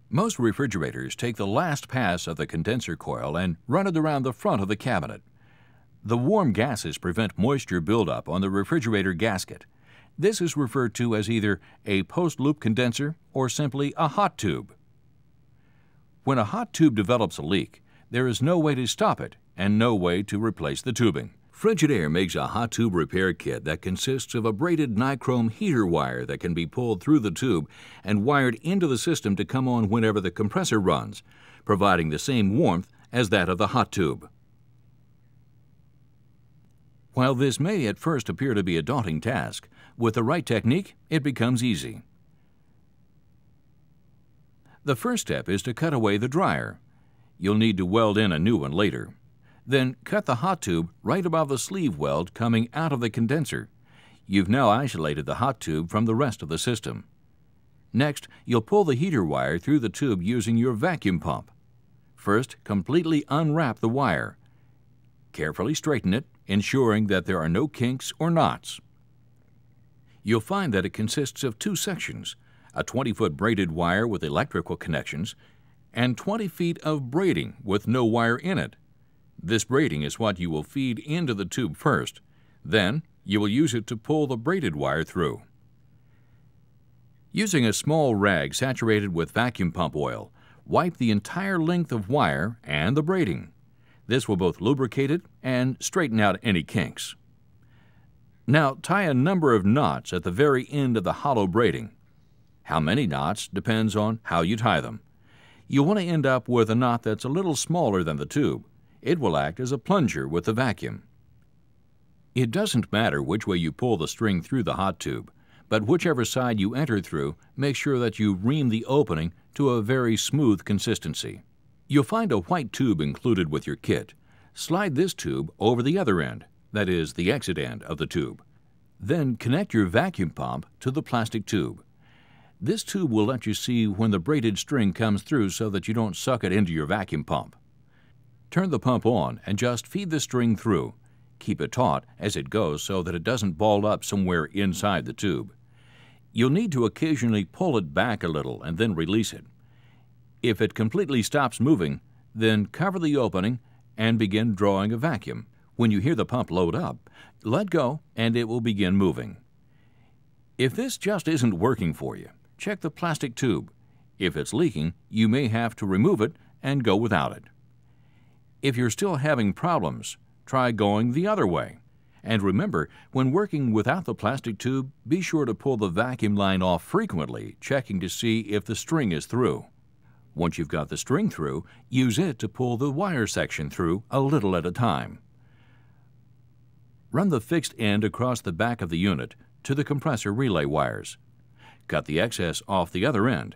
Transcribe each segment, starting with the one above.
Most refrigerators take the last pass of the condenser coil and run it around the front of the cabinet. The warm gases prevent moisture buildup on the refrigerator gasket. This is referred to as either a post-loop condenser or simply a hot tube. When a hot tube develops a leak, there is no way to stop it and no way to replace the tubing. Frigidaire makes a hot tube repair kit that consists of a braided nichrome heater wire that can be pulled through the tube and wired into the system to come on whenever the compressor runs, providing the same warmth as that of the hot tube. While this may at first appear to be a daunting task, with the right technique, it becomes easy. The first step is to cut away the dryer. You'll need to weld in a new one later. Then cut the hot tube right above the sleeve weld coming out of the condenser. You've now isolated the hot tube from the rest of the system. Next, you'll pull the heater wire through the tube using your vacuum pump. First, completely unwrap the wire. Carefully straighten it, ensuring that there are no kinks or knots. You'll find that it consists of two sections, a 20-foot braided wire with electrical connections, and 20 feet of braiding with no wire in it. This braiding is what you will feed into the tube first. Then, you will use it to pull the braided wire through. Using a small rag saturated with vacuum pump oil, wipe the entire length of wire and the braiding. This will both lubricate it and straighten out any kinks. Now, tie a number of knots at the very end of the hollow braiding. How many knots depends on how you tie them. You'll want to end up with a knot that's a little smaller than the tube. It will act as a plunger with the vacuum. It doesn't matter which way you pull the string through the hot tube, but whichever side you enter through, make sure that you ream the opening to a very smooth consistency. You'll find a white tube included with your kit. Slide this tube over the other end, that is, the exit end of the tube. Then connect your vacuum pump to the plastic tube. This tube will let you see when the braided string comes through so that you don't suck it into your vacuum pump. Turn the pump on and just feed the string through. Keep it taut as it goes so that it doesn't ball up somewhere inside the tube. You'll need to occasionally pull it back a little and then release it. If it completely stops moving, then cover the opening and begin drawing a vacuum. When you hear the pump load up, let go and it will begin moving. If this just isn't working for you, check the plastic tube. If it's leaking, you may have to remove it and go without it. If you're still having problems, try going the other way. And remember, when working without the plastic tube, be sure to pull the vacuum line off frequently, checking to see if the string is through. Once you've got the string through, use it to pull the wire section through a little at a time. Run the fixed end across the back of the unit to the compressor relay wires. Cut the excess off the other end.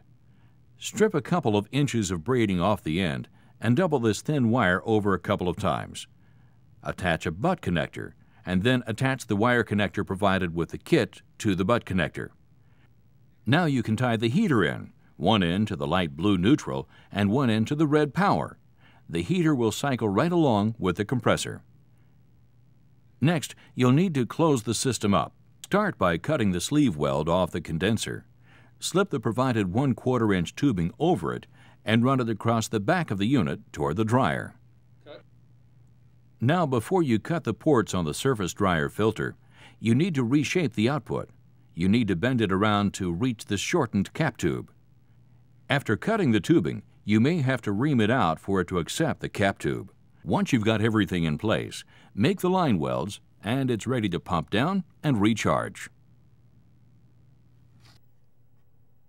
Strip a couple of inches of braiding off the end and double this thin wire over a couple of times. Attach a butt connector, and then attach the wire connector provided with the kit to the butt connector. Now you can tie the heater in, one end to the light blue neutral and one end to the red power. The heater will cycle right along with the compressor. Next, you'll need to close the system up. Start by cutting the sleeve weld off the condenser. Slip the provided 1/4 inch tubing over it and run it across the back of the unit toward the dryer. Now, before you cut the ports on the surface dryer filter, you need to reshape the output. You need to bend it around to reach the shortened cap tube. After cutting the tubing, you may have to ream it out for it to accept the cap tube. Once you've got everything in place, make the line welds, and it's ready to pump down and recharge.